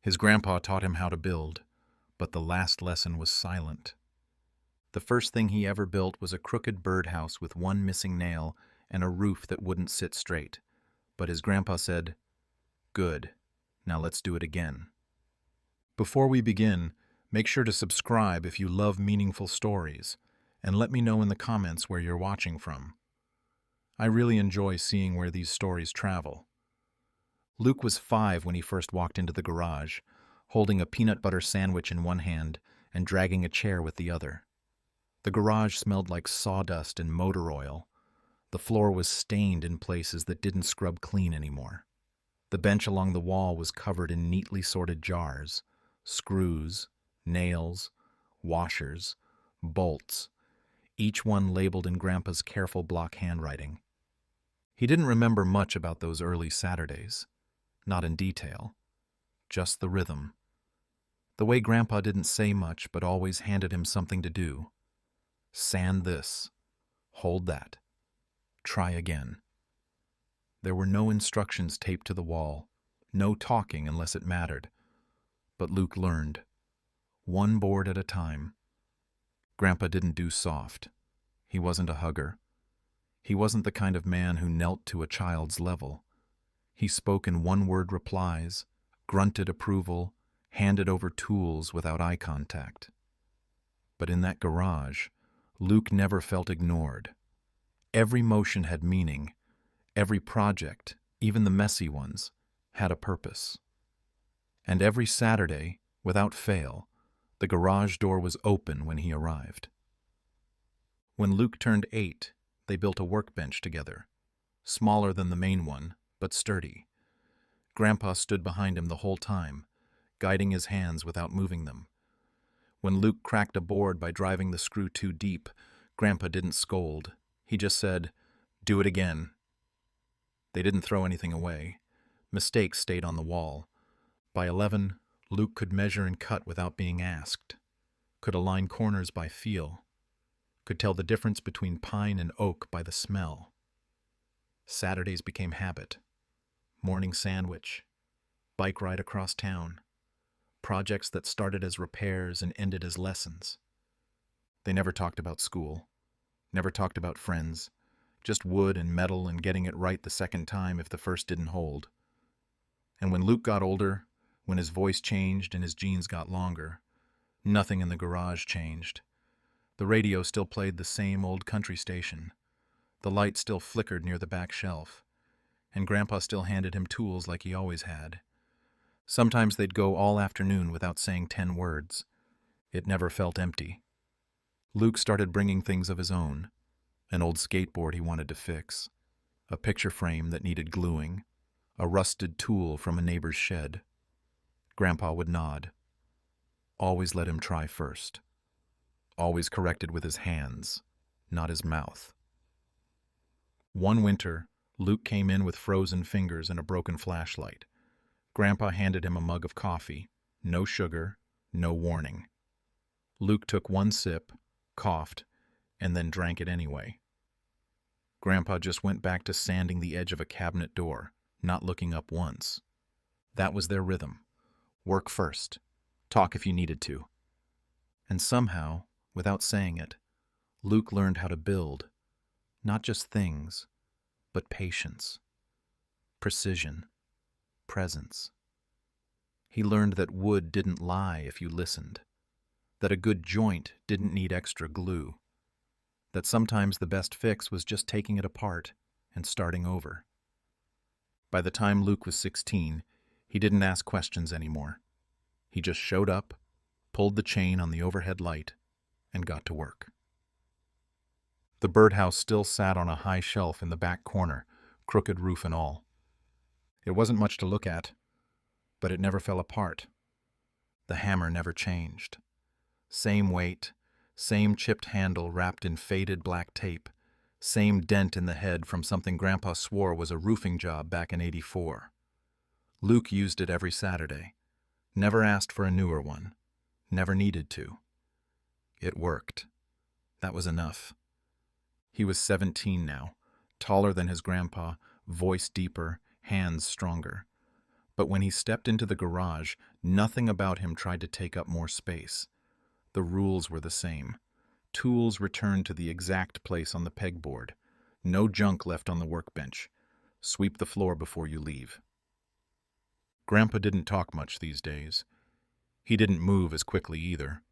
His grandpa taught him how to build, but the last lesson was silent. The first thing he ever built was a crooked birdhouse with one missing nail and a roof that wouldn't sit straight. But his grandpa said, "Good, now let's do it again." Before we begin, make sure to subscribe if you love meaningful stories, and let me know in the comments where you're watching from. I really enjoy seeing where these stories travel. Luke was 5 when he first walked into the garage, holding a peanut butter sandwich in one hand and dragging a chair with the other. The garage smelled like sawdust and motor oil. The floor was stained in places that didn't scrub clean anymore. The bench along the wall was covered in neatly sorted jars, screws, nails, washers, bolts, each one labeled in Grandpa's careful block handwriting. He didn't remember much about those early Saturdays, not in detail, just the rhythm. The way Grandpa didn't say much but always handed him something to do. Sand this, hold that, try again. There were no instructions taped to the wall, no talking unless it mattered. But Luke learned, one board at a time. Grandpa didn't do soft. He wasn't a hugger. He wasn't the kind of man who knelt to a child's level. He spoke in one-word replies, grunted approval, handed over tools without eye contact. But in that garage, Luke never felt ignored. Every motion had meaning. Every project, even the messy ones, had a purpose. And every Saturday, without fail, the garage door was open when he arrived. When Luke turned 8, they built a workbench together, smaller than the main one, but sturdy. Grandpa stood behind him the whole time, guiding his hands without moving them. When Luke cracked a board by driving the screw too deep, Grandpa didn't scold. He just said, "Do it again." They didn't throw anything away. Mistakes stayed on the wall. By 11, Luke could measure and cut without being asked, could align corners by feel, could tell the difference between pine and oak by the smell. Saturdays became habit. Morning sandwich, bike ride across town, projects that started as repairs and ended as lessons. They never talked about school, never talked about friends, just wood and metal and getting it right the second time if the first didn't hold. And when Luke got older, when his voice changed and his jeans got longer, nothing in the garage changed. The radio still played the same old country station. The light still flickered near the back shelf, and Grandpa still handed him tools like he always had. Sometimes they'd go all afternoon without saying 10 words. It never felt empty. Luke started bringing things of his own, an old skateboard he wanted to fix, a picture frame that needed gluing, a rusted tool from a neighbor's shed. Grandpa would nod. Always let him try first. Always corrected with his hands, not his mouth. One winter, Luke came in with frozen fingers and a broken flashlight. Grandpa handed him a mug of coffee, no sugar, no warning. Luke took one sip, coughed, and then drank it anyway. Grandpa just went back to sanding the edge of a cabinet door, not looking up once. That was their rhythm. Work first. Talk if you needed to. And somehow, without saying it, Luke learned how to build, not just things, but patience, precision, presence. He learned that wood didn't lie if you listened, that a good joint didn't need extra glue, that sometimes the best fix was just taking it apart and starting over. By the time Luke was 16, he didn't ask questions anymore. He just showed up, pulled the chain on the overhead light, and got to work. The birdhouse still sat on a high shelf in the back corner, crooked roof and all. It wasn't much to look at, but it never fell apart. The hammer never changed. Same weight, same chipped handle wrapped in faded black tape, same dent in the head from something Grandpa swore was a roofing job back in '84. Luke used it every Saturday. Never asked for a newer one. Never needed to. It worked. That was enough. He was 17 now, taller than his grandpa, voice deeper, hands stronger. But when he stepped into the garage, nothing about him tried to take up more space. The rules were the same. Tools returned to the exact place on the pegboard. No junk left on the workbench. Sweep the floor before you leave. Grandpa didn't talk much these days. He didn't move as quickly either.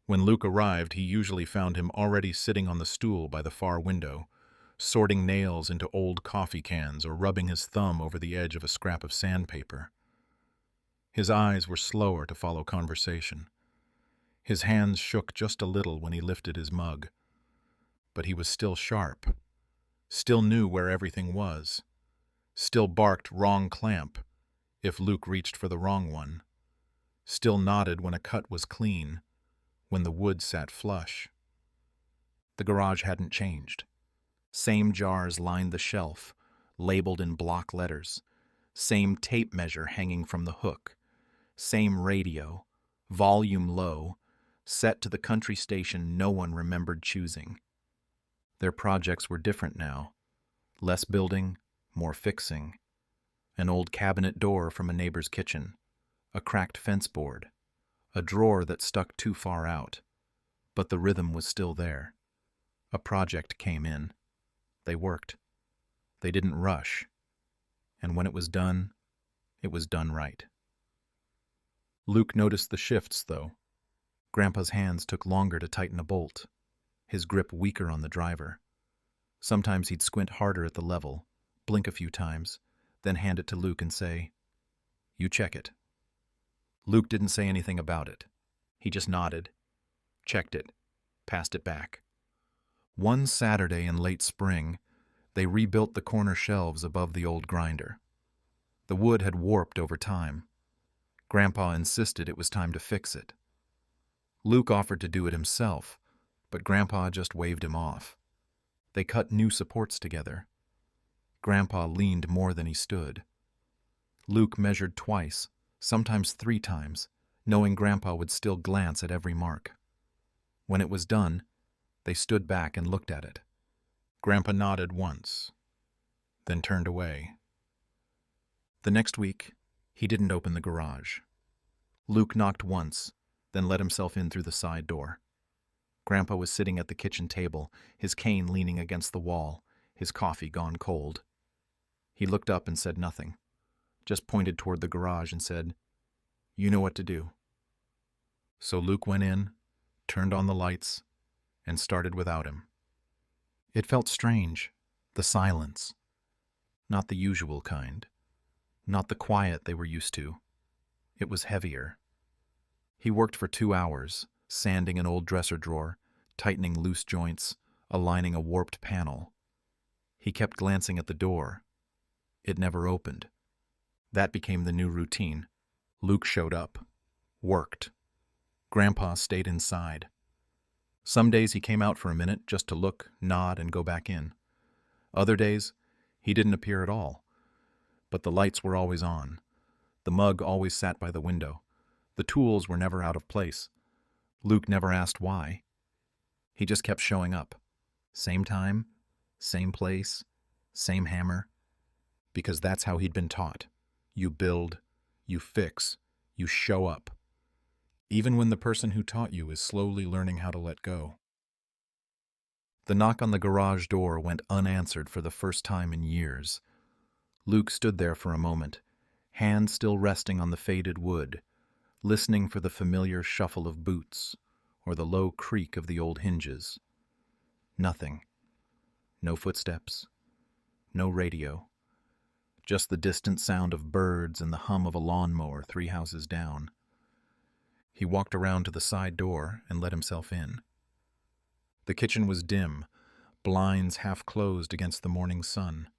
When Luke arrived, he usually found him already sitting on the stool by the far window, sorting nails into old coffee cans or rubbing his thumb over the edge of a scrap of sandpaper. His eyes were slower to follow conversation. His hands shook just a little when he lifted his mug. But he was still sharp, still knew where everything was, still barked wrong clamp if Luke reached for the wrong one, still nodded when a cut was clean, when the wood sat flush. The garage hadn't changed. Same jars lined the shelf, labeled in block letters, same tape measure hanging from the hook, same radio, volume low, set to the country station no one remembered choosing. Their projects were different now. Less building, more fixing. An old cabinet door from a neighbor's kitchen, a cracked fence board, a drawer that stuck too far out. But the rhythm was still there. A project came in. They worked. They didn't rush. And when it was done right. Luke noticed the shifts, though. Grandpa's hands took longer to tighten a bolt, his grip weaker on the driver. Sometimes he'd squint harder at the level, blink a few times, then hand it to Luke and say, "You check it." Luke didn't say anything about it. He just nodded, checked it, passed it back. One Saturday in late spring, they rebuilt the corner shelves above the old grinder. The wood had warped over time. Grandpa insisted it was time to fix it. Luke offered to do it himself, but Grandpa just waved him off. They cut new supports together. Grandpa leaned more than he stood. Luke measured twice, sometimes 3 times, knowing Grandpa would still glance at every mark. When it was done, they stood back and looked at it. Grandpa nodded once, then turned away. The next week, he didn't open the garage. Luke knocked once, then let himself in through the side door. Grandpa was sitting at the kitchen table, his cane leaning against the wall, his coffee gone cold. He looked up and said nothing, just pointed toward the garage and said, "You know what to do." So Luke went in, turned on the lights, and started without him. It felt strange, the silence. Not the usual kind. Not the quiet they were used to. It was heavier. He worked for 2 hours, sanding an old dresser drawer, tightening loose joints, aligning a warped panel. He kept glancing at the door. It never opened. That became the new routine. Luke showed up, worked. Grandpa stayed inside. Some days he came out for a minute just to look, nod, and go back in. Other days, he didn't appear at all. But the lights were always on. The mug always sat by the window. The tools were never out of place. Luke never asked why. He just kept showing up. Same time, same place, same hammer. Because that's how he'd been taught. You build, you fix, you show up. Even when the person who taught you is slowly learning how to let go. The knock on the garage door went unanswered for the first time in years. Luke stood there for a moment, hand still resting on the faded wood, listening for the familiar shuffle of boots or the low creak of the old hinges. Nothing. No footsteps. No radio. Just the distant sound of birds and the hum of a lawnmower 3 houses down. He walked around to the side door and let himself in. The kitchen was dim, blinds half closed against the morning sun.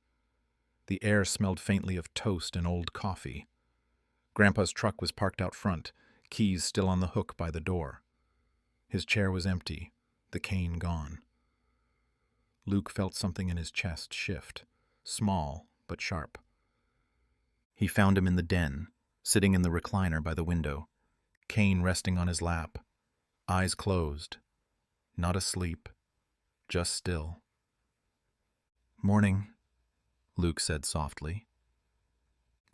The air smelled faintly of toast and old coffee. Grandpa's truck was parked out front, keys still on the hook by the door. His chair was empty, the cane gone. Luke felt something in his chest shift, small but sharp. He found him in the den, sitting in the recliner by the window, cane resting on his lap, eyes closed, not asleep, just still. "Morning," Luke said softly.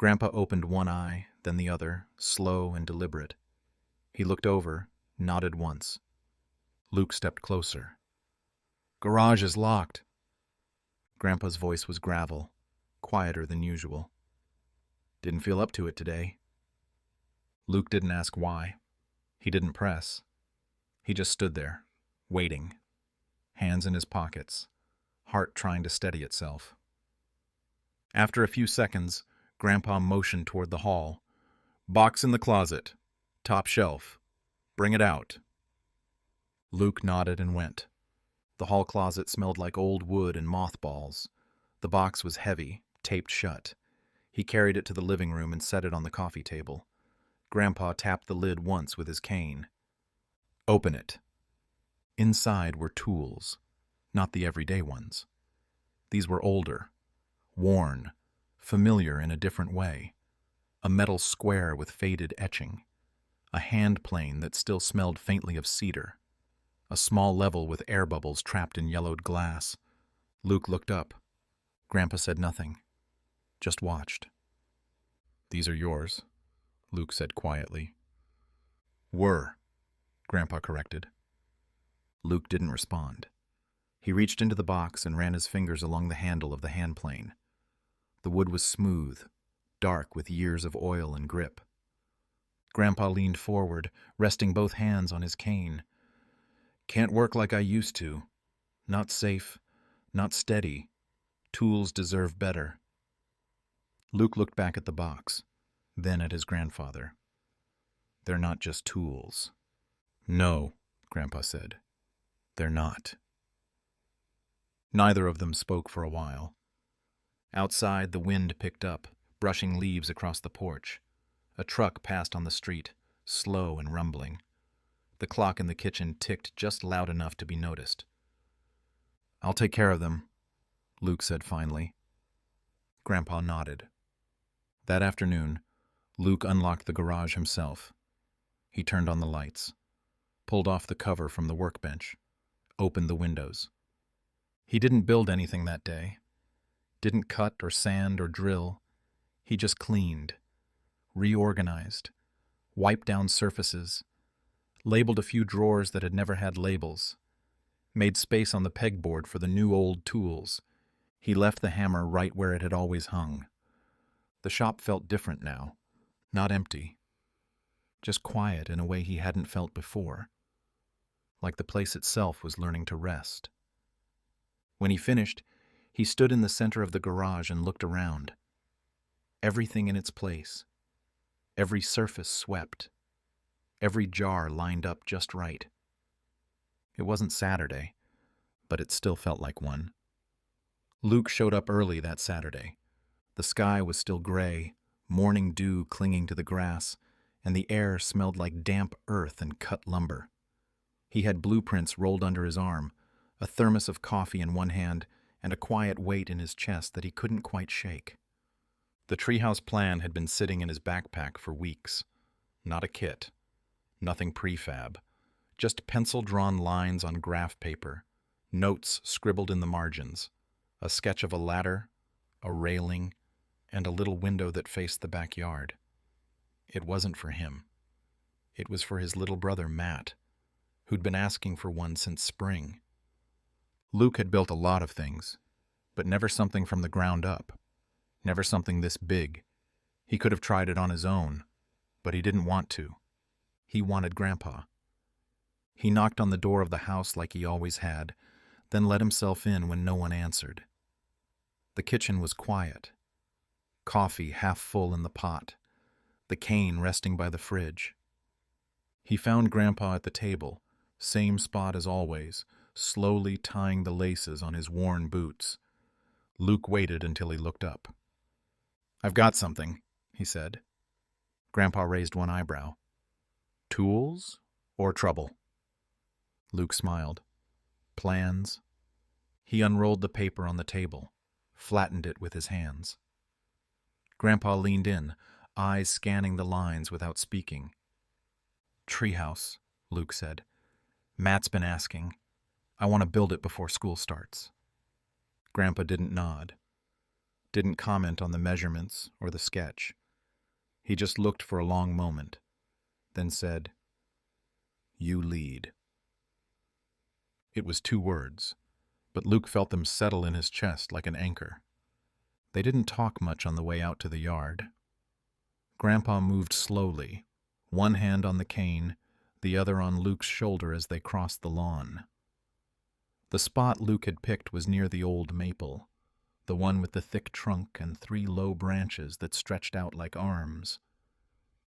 Grandpa opened one eye, then the other, slow and deliberate. He looked over, nodded once. Luke stepped closer. "Garage is locked." Grandpa's voice was gravel, quieter than usual. "Didn't feel up to it today." Luke didn't ask why. He didn't press. He just stood there, waiting, hands in his pockets, heart trying to steady itself. After a few seconds, Grandpa motioned toward the hall. "Box in the closet. Top shelf. Bring it out." Luke nodded and went. The hall closet smelled like old wood and mothballs. The box was heavy, taped shut. He carried it to the living room and set it on the coffee table. Grandpa tapped the lid once with his cane. "Open it." Inside were tools, not the everyday ones. These were older, worn, familiar in a different way. A metal square with faded etching. A hand plane that still smelled faintly of cedar. A small level with air bubbles trapped in yellowed glass. Luke looked up. Grandpa said nothing, just watched. "These are yours," Luke said quietly. "Were," Grandpa corrected. Luke didn't respond. He reached into the box and ran his fingers along the handle of the hand plane. The wood was smooth, dark with years of oil and grip. Grandpa leaned forward, resting both hands on his cane. "Can't work like I used to. Not safe, not steady. Tools deserve better." Luke looked back at the box, then at his grandfather. "They're not just tools." "No," Grandpa said. "They're not." Neither of them spoke for a while. Outside, the wind picked up, brushing leaves across the porch. A truck passed on the street, slow and rumbling. The clock in the kitchen ticked just loud enough to be noticed. "I'll take care of them," Luke said finally. Grandpa nodded. That afternoon, Luke unlocked the garage himself. He turned on the lights, pulled off the cover from the workbench, opened the windows. He didn't build anything that day. Didn't cut or sand or drill. He just cleaned, reorganized, wiped down surfaces, labeled a few drawers that had never had labels, made space on the pegboard for the new old tools. He left the hammer right where it had always hung. The shop felt different now, not empty, just quiet in a way he hadn't felt before, like the place itself was learning to rest. When he finished, he stood in the center of the garage and looked around. Everything in its place, every surface swept, every jar lined up just right. It wasn't Saturday, but it still felt like one. Luke showed up early that Saturday. The sky was still gray, morning dew clinging to the grass, and the air smelled like damp earth and cut lumber. He had blueprints rolled under his arm, a thermos of coffee in one hand, and a quiet weight in his chest that he couldn't quite shake. The treehouse plan had been sitting in his backpack for weeks. Not a kit, nothing prefab, just pencil-drawn lines on graph paper, notes scribbled in the margins, a sketch of a ladder, a railing, and a little window that faced the backyard. It wasn't for him. It was for his little brother, Matt, who'd been asking for one since spring. Luke had built a lot of things, but never something from the ground up, never something this big. He could have tried it on his own, but he didn't want to. He wanted Grandpa. He knocked on the door of the house like he always had, then let himself in when no one answered. The kitchen was quiet. Coffee half full in the pot, the cane resting by the fridge. He found Grandpa at the table, same spot as always, slowly tying the laces on his worn boots. Luke waited until he looked up. "I've got something," he said. Grandpa raised one eyebrow. "Tools or trouble?" Luke smiled. "Plans?" He unrolled the paper on the table, flattened it with his hands. Grandpa leaned in, eyes scanning the lines without speaking. "Treehouse," Luke said. "Matt's been asking. I want to build it before school starts." Grandpa didn't nod. didn't comment on the measurements or the sketch. He just looked for a long moment, then said, "You lead." It was 2 words, but Luke felt them settle in his chest like an anchor. They didn't talk much on the way out to the yard. Grandpa moved slowly, one hand on the cane, the other on Luke's shoulder as they crossed the lawn. The spot Luke had picked was near the old maple, the one with the thick trunk and 3 low branches that stretched out like arms.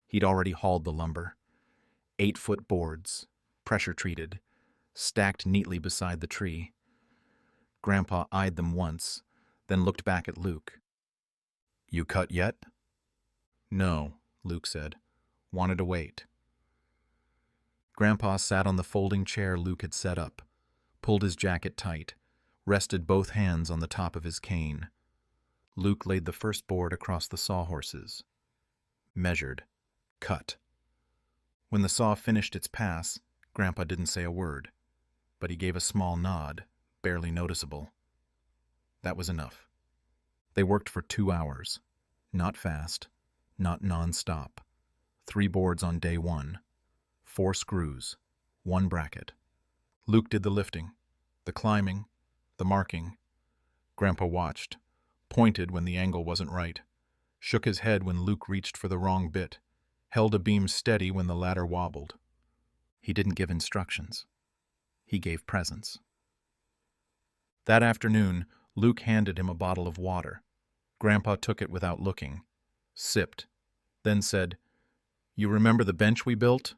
He'd already hauled the lumber. 8-foot boards, pressure-treated, stacked neatly beside the tree. Grandpa eyed them once, then looked back at Luke. "You cut yet?" "No," Luke said. "Wanted to wait." Grandpa sat on the folding chair Luke had set up, pulled his jacket tight, rested both hands on the top of his cane. Luke laid the first board across the sawhorses. Measured. Cut. When the saw finished its pass, Grandpa didn't say a word, but he gave a small nod, barely noticeable. That was enough. They worked for 2 hours. Not fast, not non-stop. 3 boards on day 1. 4 screws. 1 bracket. Luke did the lifting, the climbing, the marking. Grandpa watched, pointed when the angle wasn't right, shook his head when Luke reached for the wrong bit, held a beam steady when the ladder wobbled. He didn't give instructions. He gave presence. That afternoon, Luke handed him a bottle of water. Grandpa took it without looking, sipped, then said, "You remember the bench we built?"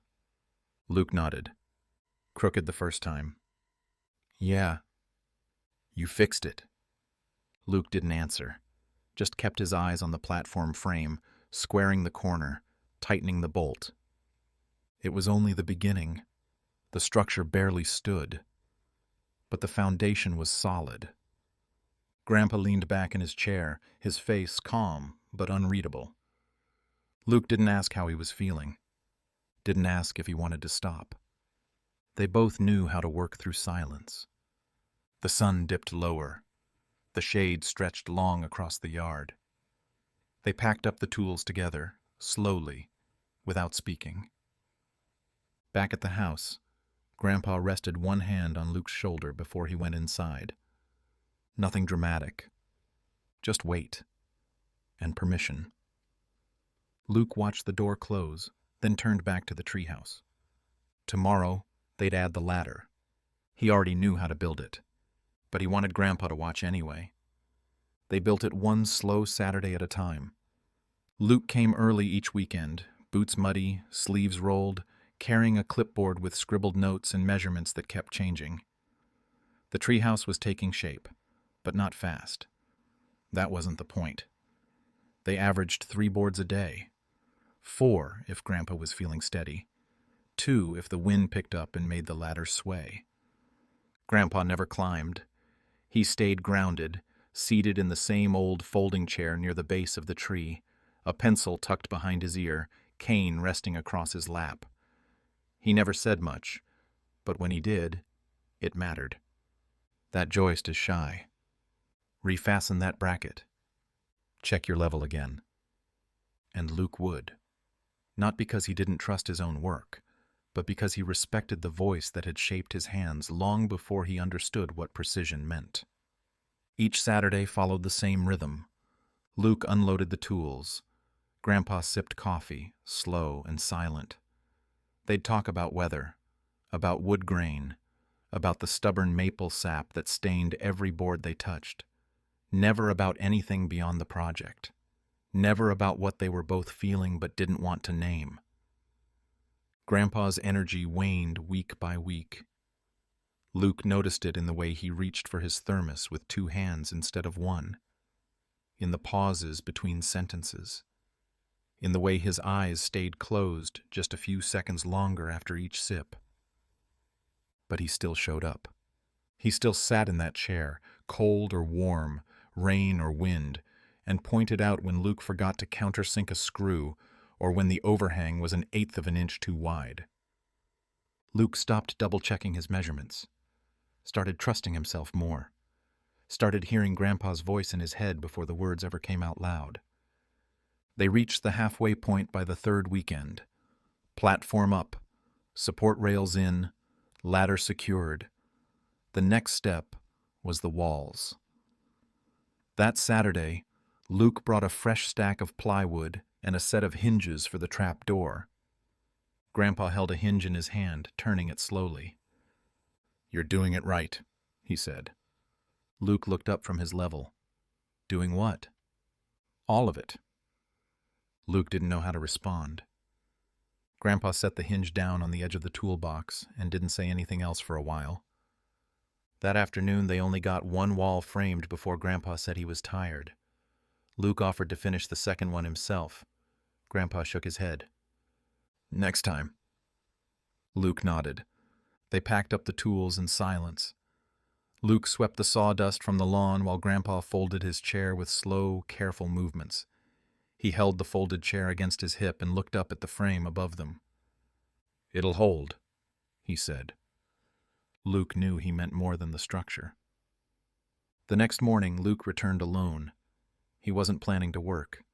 Luke nodded. "Crooked the first time." "Yeah." "You fixed it." Luke didn't answer, just kept his eyes on the platform frame, squaring the corner, tightening the bolt. It was only the beginning. The structure barely stood, but the foundation was solid. Grandpa leaned back in his chair, his face calm but unreadable. Luke didn't ask how he was feeling, didn't ask if he wanted to stop. They both knew how to work through silence. The sun dipped lower. The shade stretched long across the yard. They packed up the tools together, slowly, without speaking. Back at the house, Grandpa rested one hand on Luke's shoulder before he went inside. Nothing dramatic. Just wait. And permission. Luke watched the door close, then turned back to the treehouse. Tomorrow, they'd add the ladder. He already knew how to build it, but he wanted Grandpa to watch anyway. They built it one slow Saturday at a time. Luke came early each weekend, boots muddy, sleeves rolled, carrying a clipboard with scribbled notes and measurements that kept changing. The treehouse was taking shape, but not fast. That wasn't the point. They averaged 3 boards a day. 4 if Grandpa was feeling steady. 2 if the wind picked up and made the ladder sway. Grandpa never climbed. He stayed grounded, seated in the same old folding chair near the base of the tree, a pencil tucked behind his ear, cane resting across his lap. He never said much, but when he did, it mattered. "That joist is shy. Refasten that bracket. Check your level again." And Luke would. Not because he didn't trust his own work, but because he respected the voice that had shaped his hands long before he understood what precision meant. Each Saturday followed the same rhythm. Luke unloaded the tools. Grandpa sipped coffee, slow and silent. They'd talk about weather, about wood grain, about the stubborn maple sap that stained every board they touched. Never about anything beyond the project. Never about what they were both feeling but didn't want to name. Grandpa's energy waned week by week. Luke noticed it in the way he reached for his thermos with 2 hands instead of 1, in the pauses between sentences, in the way his eyes stayed closed just a few seconds longer after each sip. But he still showed up. He still sat in that chair, cold or warm, rain or wind, and pointed out when Luke forgot to countersink a screw or when the overhang was 1/8 of an inch too wide. Luke stopped double-checking his measurements, started trusting himself more. started hearing Grandpa's voice in his head before the words ever came out loud. They reached the halfway point by the third weekend. Platform up, support rails in, ladder secured. The next step was the walls. That Saturday, Luke brought a fresh stack of plywood and a set of hinges for the trap door. Grandpa held a hinge in his hand, turning it slowly. "You're doing it right," he said. Luke looked up from his level. "Doing what?" "All of it." Luke didn't know how to respond. Grandpa set the hinge down on the edge of the toolbox and didn't say anything else for a while. That afternoon, they only got one wall framed before Grandpa said he was tired. Luke offered to finish the second one himself. Grandpa shook his head. "Next time." Luke nodded. They packed up the tools in silence. Luke swept the sawdust from the lawn while Grandpa folded his chair with slow, careful movements. He held the folded chair against his hip and looked up at the frame above them. "It'll hold," he said. Luke knew he meant more than the structure. The next morning, Luke returned alone. He wasn't planning to work,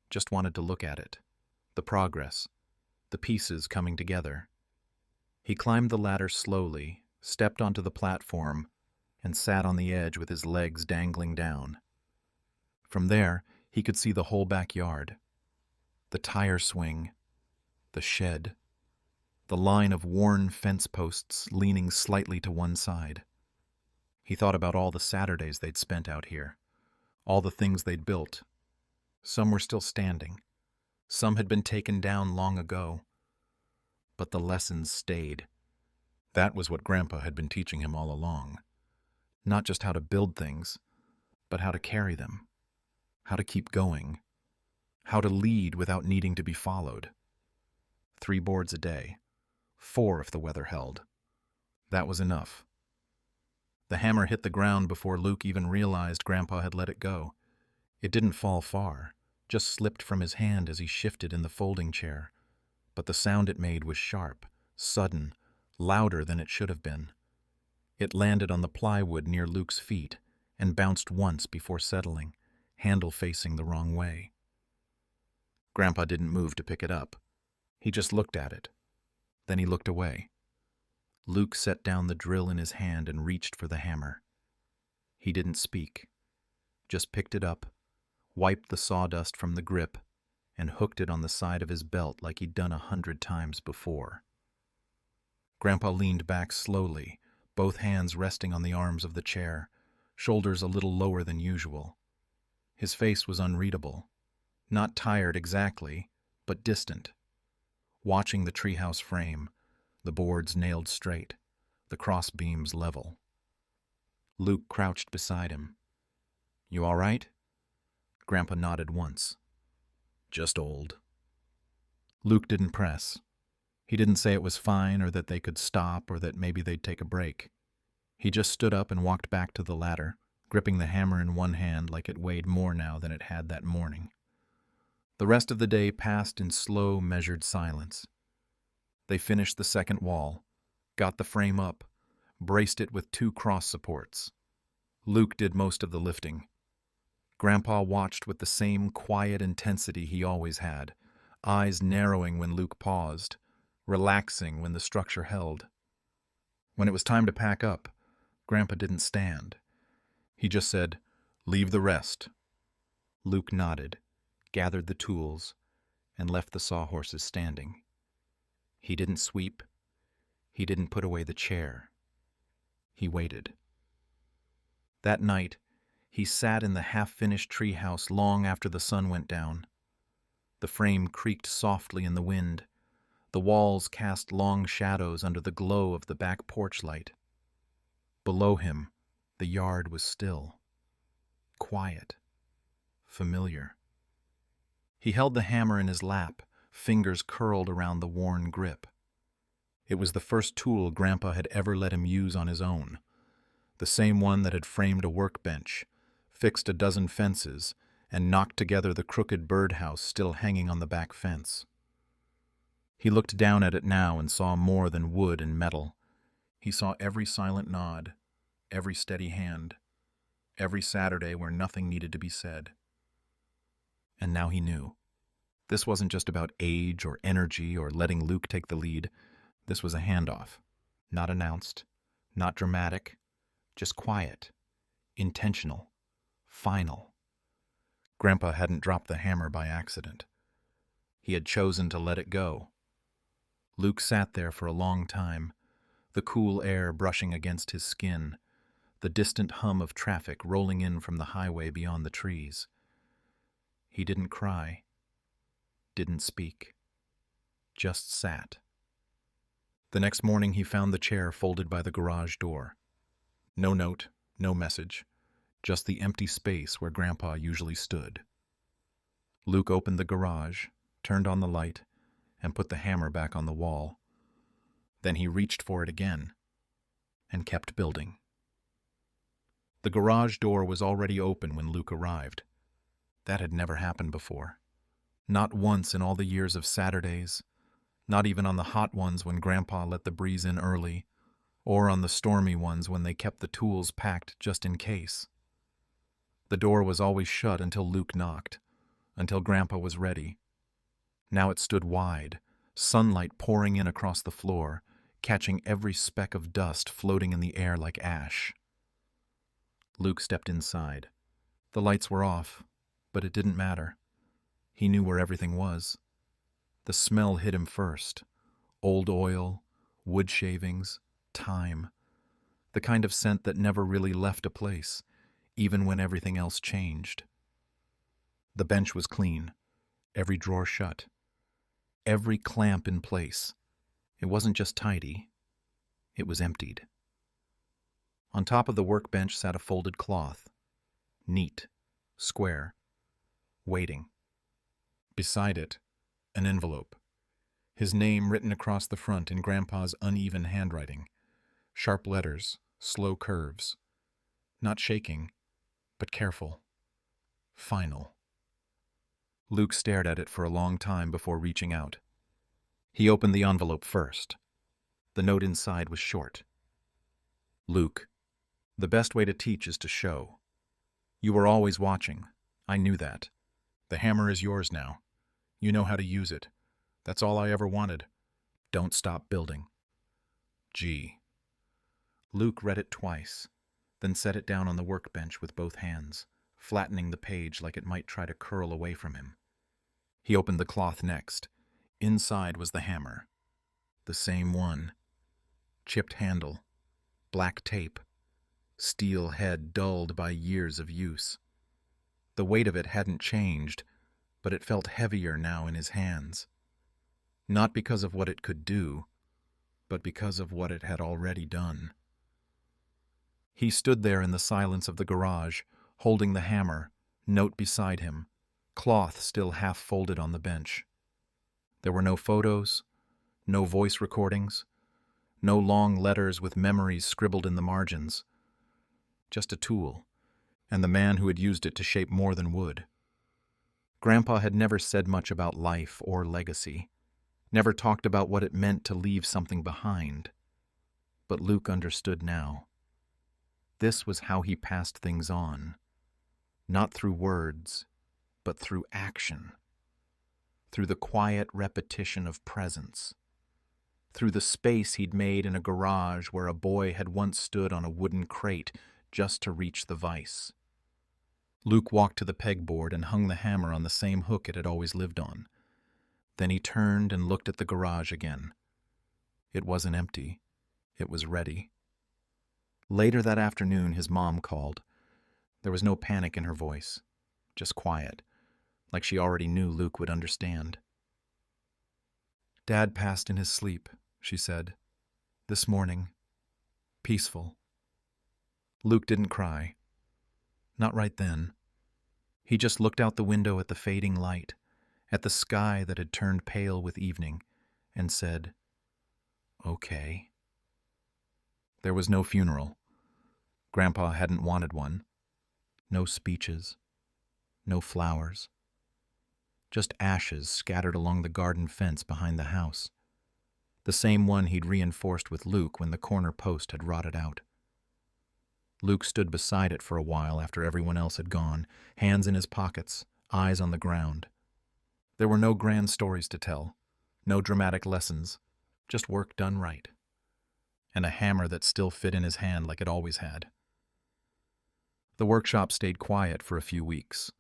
just wanted to look at it. The progress, the pieces coming together. He climbed the ladder slowly, stepped onto the platform, and sat on the edge with his legs dangling down. From there, he could see the whole backyard. The tire swing, the shed, the line of worn fence posts leaning slightly to one side. He thought about all the Saturdays they'd spent out here, all the things they'd built. Some were still standing. Some had been taken down long ago. But the lessons stayed. That was what Grandpa had been teaching him all along. Not just how to build things, but how to carry them, how to keep going, how to lead without needing to be followed. 3 boards a day, 4 if the weather held. That was enough. The hammer hit the ground before Luke even realized Grandpa had let it go. It didn't fall far, just slipped from his hand as he shifted in the folding chair. But the sound it made was sharp, sudden, louder than it should have been. It landed on the plywood near Luke's feet and bounced once before settling, handle facing the wrong way. Grandpa didn't move to pick it up. He just looked at it. Then he looked away. Luke set down the drill in his hand and reached for the hammer. He didn't speak, just picked it up, wiped the sawdust from the grip, and hooked it on the side of his belt like he'd done 100 times before. Grandpa leaned back slowly, both hands resting on the arms of the chair, shoulders a little lower than usual. His face was unreadable. Not tired exactly, but distant. Watching the treehouse frame, the boards nailed straight, the cross beams level. Luke crouched beside him. "You all right?" Grandpa nodded once. "Just old." Luke didn't press. He didn't say it was fine or that they could stop or that maybe they'd take a break. He just stood up and walked back to the ladder, gripping the hammer in one hand like it weighed more now than it had that morning. The rest of the day passed in slow, measured silence. They finished the second wall, got the frame up, braced it with 2 cross supports. Luke did most of the lifting. Grandpa watched with the same quiet intensity he always had, eyes narrowing when Luke paused, relaxing when the structure held. When it was time to pack up, Grandpa didn't stand. He just said, "Leave the rest." Luke nodded, gathered the tools, and left the sawhorses standing. He didn't sweep. He didn't put away the chair. He waited. That night, he sat in the half-finished treehouse long after the sun went down. The frame creaked softly in the wind. The walls cast long shadows under the glow of the back porch light. Below him, the yard was still, quiet, familiar. He held the hammer in his lap, fingers curled around the worn grip. It was the first tool Grandpa had ever let him use on his own, the same one that had framed a workbench, fixed a dozen fences, and knocked together the crooked birdhouse still hanging on the back fence. He looked down at it now and saw more than wood and metal. He saw every silent nod, every steady hand, every Saturday where nothing needed to be said. And now he knew. This wasn't just about age or energy or letting Luke take the lead. This was a handoff. Not announced, not dramatic, just quiet, intentional, final. Grandpa hadn't dropped the hammer by accident. He had chosen to let it go. Luke sat there for a long time, the cool air brushing against his skin, the distant hum of traffic rolling in from the highway beyond the trees. He didn't cry, didn't speak, just sat. The next morning he found the chair folded by the garage door. No note, no message, just the empty space where Grandpa usually stood. Luke opened the garage, turned on the light, and put the hammer back on the wall. Then he reached for it again, and kept building. The garage door was already open when Luke arrived. That had never happened before. Not once in all the years of Saturdays, not even on the hot ones when Grandpa let the breeze in early, or on the stormy ones when they kept the tools packed just in case. The door was always shut until Luke knocked, until Grandpa was ready. Now it stood wide, sunlight pouring in across the floor, catching every speck of dust floating in the air like ash. Luke stepped inside. The lights were off, but it didn't matter. He knew where everything was. The smell hit him first. Old oil, wood shavings, time. The kind of scent that never really left a place, even when everything else changed. The bench was clean, every drawer shut, every clamp in place. It wasn't just tidy, it was emptied. On top of the workbench sat a folded cloth, neat, square, waiting. Beside it, an envelope, his name written across the front in Grandpa's uneven handwriting, sharp letters, slow curves, not shaking, but careful, final. Luke stared at it for a long time before reaching out. He opened the envelope first. The note inside was short. Luke, the best way to teach is to show. You were always watching. I knew that. The hammer is yours now. You know how to use it. That's all I ever wanted. Don't stop building. G. Luke read it twice, then set it down on the workbench with both hands, flattening the page like it might try to curl away from him. He opened the cloth next. Inside was the hammer. The same one. Chipped handle, black tape, steel head dulled by years of use. The weight of it hadn't changed, but it felt heavier now in his hands. Not because of what it could do, but because of what it had already done. He stood there in the silence of the garage, holding the hammer, note beside him, cloth still half folded on the bench. There were no photos, no voice recordings, no long letters with memories scribbled in the margins. Just a tool, and the man who had used it to shape more than wood. Grandpa had never said much about life or legacy, never talked about what it meant to leave something behind. But Luke understood now. This was how he passed things on, not through words, but through action, through the quiet repetition of presence, through the space he'd made in a garage where a boy had once stood on a wooden crate just to reach the vise. Luke walked to the pegboard and hung the hammer on the same hook it had always lived on. Then he turned and looked at the garage again. It wasn't empty. It was ready. Later that afternoon, his mom called. There was no panic in her voice, just quiet, like she already knew Luke would understand. "Dad passed in his sleep," she said. "This morning. Peaceful." Luke didn't cry. Not right then. He just looked out the window at the fading light, at the sky that had turned pale with evening, and said, "Okay." There was no funeral. Grandpa hadn't wanted one. No speeches. No flowers. Just ashes scattered along the garden fence behind the house. The same one he'd reinforced with Luke when the corner post had rotted out. Luke stood beside it for a while after everyone else had gone, hands in his pockets, eyes on the ground. There were no grand stories to tell, no dramatic lessons, just work done right. And a hammer that still fit in his hand like it always had. The workshop stayed quiet for a few weeks.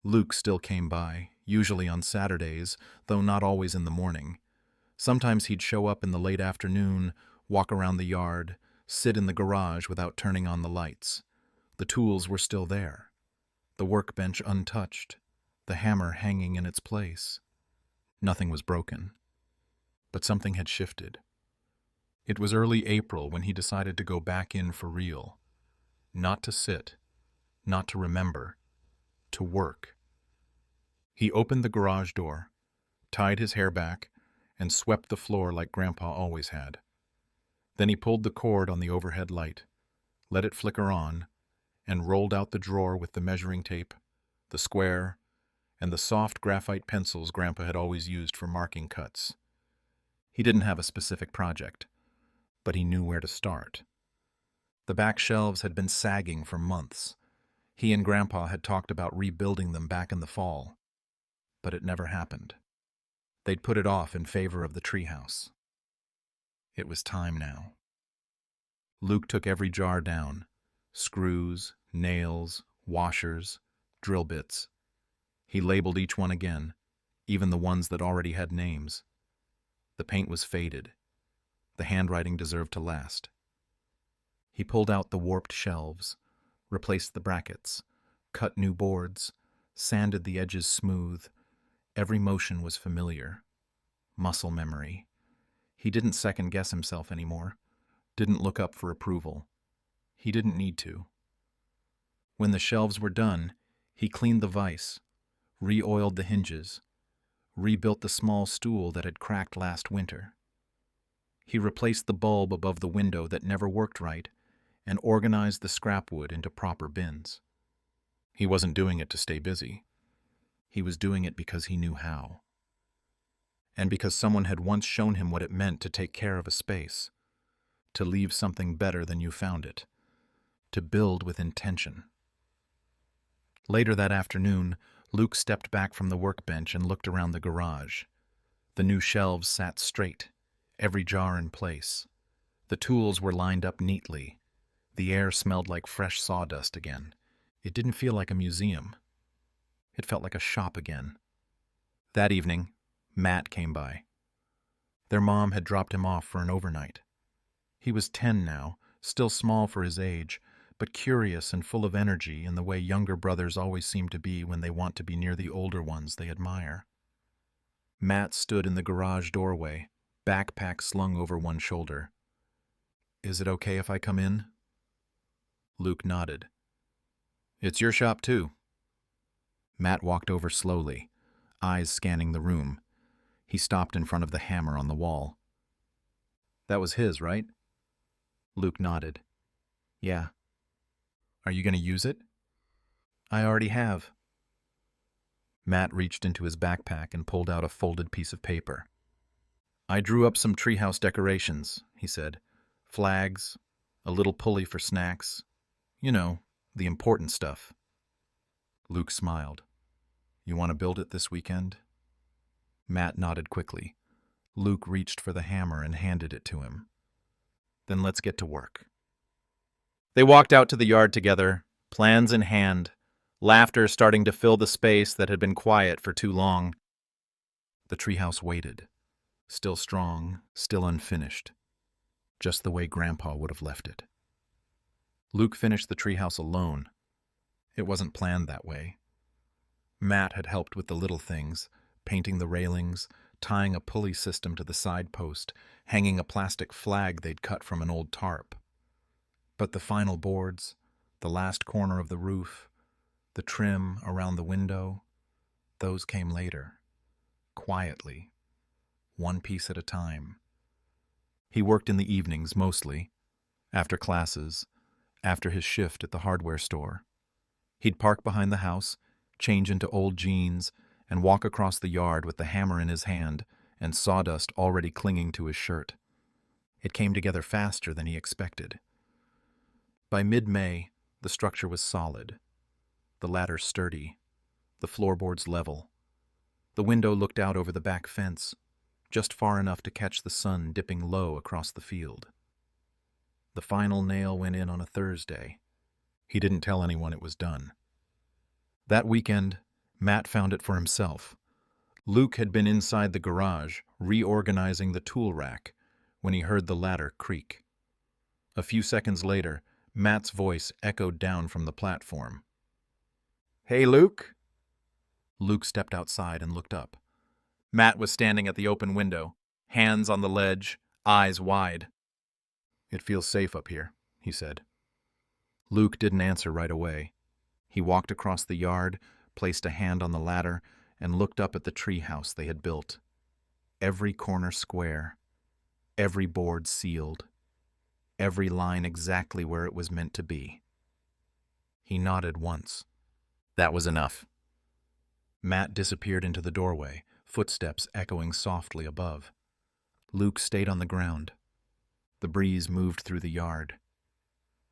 Luke still came by, usually on Saturdays, though not always in the morning. Sometimes he'd show up in the late afternoon, walk around the yard, sit in the garage without turning on the lights. The tools were still there, the workbench untouched, the hammer hanging in its place. Nothing was broken, but something had shifted. It was early April when he decided to go back in for real. Not to sit, not to remember, to work. He opened the garage door, tied his hair back, and swept the floor like Grandpa always had. Then he pulled the cord on the overhead light, let it flicker on, and rolled out the drawer with the measuring tape, the square, and the soft graphite pencils Grandpa had always used for marking cuts. He didn't have a specific project, but he knew where to start. The back shelves had been sagging for months. He and Grandpa had talked about rebuilding them back in the fall, but it never happened. They'd put it off in favor of the treehouse. It was time now. Luke took every jar down, screws, nails, washers, drill bits. He labeled each one again, even the ones that already had names. The paint was faded. The handwriting deserved to last. He pulled out the warped shelves, replaced the brackets, cut new boards, sanded the edges smooth. Every motion was familiar. Muscle memory. He didn't second-guess himself anymore, didn't look up for approval. He didn't need to. When the shelves were done, he cleaned the vise, re-oiled the hinges, rebuilt the small stool that had cracked last winter. He replaced the bulb above the window that never worked right and organized the scrap wood into proper bins. He wasn't doing it to stay busy. He was doing it because he knew how. And because someone had once shown him what it meant to take care of a space, to leave something better than you found it, to build with intention. Later that afternoon, Luke stepped back from the workbench and looked around the garage. The new shelves sat straight, every jar in place. The tools were lined up neatly. The air smelled like fresh sawdust again. It didn't feel like a museum. It felt like a shop again. That evening, Matt came by. Their mom had dropped him off for an overnight. He was 10 now, still small for his age, but curious and full of energy in the way younger brothers always seem to be when they want to be near the older ones they admire. Matt stood in the garage doorway, backpack slung over one shoulder. "Is it okay if I come in?" Luke nodded. "It's your shop too." Matt walked over slowly, eyes scanning the room. He stopped in front of the hammer on the wall. "That was his, right?" Luke nodded. "Yeah." "Are you going to use it?" "I already have." Matt reached into his backpack and pulled out a folded piece of paper. "I drew up some treehouse decorations," he said. "Flags, a little pulley for snacks. You know, the important stuff." Luke smiled. "You want to build it this weekend?" Matt nodded quickly. Luke reached for the hammer and handed it to him. "Then let's get to work." They walked out to the yard together, plans in hand, laughter starting to fill the space that had been quiet for too long. The treehouse waited, still strong, still unfinished, just the way Grandpa would have left it. Luke finished the treehouse alone. It wasn't planned that way. Matt had helped with the little things, painting the railings, tying a pulley system to the side post, hanging a plastic flag they'd cut from an old tarp. But the final boards, the last corner of the roof, the trim around the window, those came later, quietly, one piece at a time. He worked in the evenings mostly, after classes, after his shift at the hardware store. He'd park behind the house, change into old jeans, and walk across the yard with the hammer in his hand and sawdust already clinging to his shirt. It came together faster than he expected. By mid-May, the structure was solid, the ladder sturdy, the floorboards level. The window looked out over the back fence, just far enough to catch the sun dipping low across the field. The final nail went in on a Thursday. He didn't tell anyone it was done. That weekend, Matt found it for himself. Luke had been inside the garage, reorganizing the tool rack, when he heard the ladder creak. A few seconds later, Matt's voice echoed down from the platform. "Hey, Luke?" Luke stepped outside and looked up. Matt was standing at the open window, hands on the ledge, eyes wide. "It feels safe up here," he said. Luke didn't answer right away. He walked across the yard, placed a hand on the ladder, and looked up at the tree house they had built. Every corner square, every board sealed, every line exactly where it was meant to be. He nodded once. That was enough. Matt disappeared into the doorway, footsteps echoing softly above. Luke stayed on the ground. The breeze moved through the yard.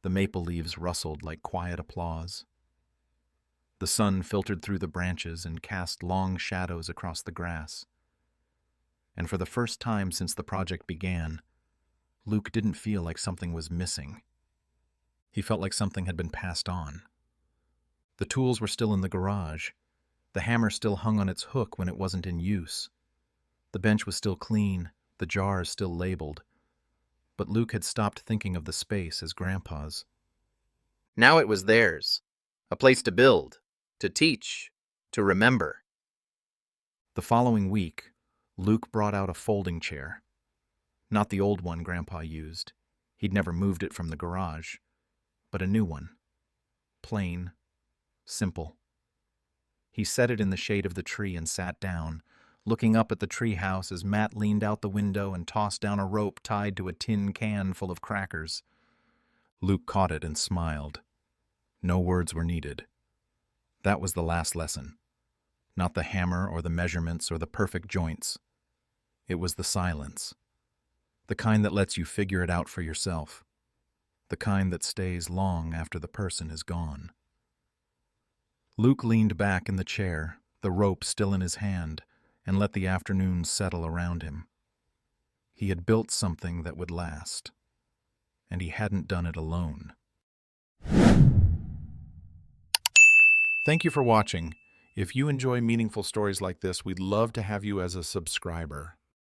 The maple leaves rustled like quiet applause. The sun filtered through the branches and cast long shadows across the grass. And for the first time since the project began, Luke didn't feel like something was missing. He felt like something had been passed on. The tools were still in the garage. The hammer still hung on its hook when it wasn't in use. The bench was still clean, the jars still labeled. But Luke had stopped thinking of the space as Grandpa's. Now it was theirs, a place to build, to teach, to remember. The following week, Luke brought out a folding chair. Not the old one Grandpa used. He'd never moved it from the garage. But a new one. Plain, simple. He set it in the shade of the tree and sat down, looking up at the tree house as Matt leaned out the window and tossed down a rope tied to a tin can full of crackers. Luke caught it and smiled. No words were needed. That was the last lesson. Not the hammer or the measurements or the perfect joints. It was the silence. The kind that lets you figure it out for yourself. The kind that stays long after the person is gone. Luke leaned back in the chair, the rope still in his hand, and let the afternoon settle around him. He had built something that would last, and he hadn't done it alone. Thank you for watching. If you enjoy meaningful stories like this, we'd love to have you as a subscriber.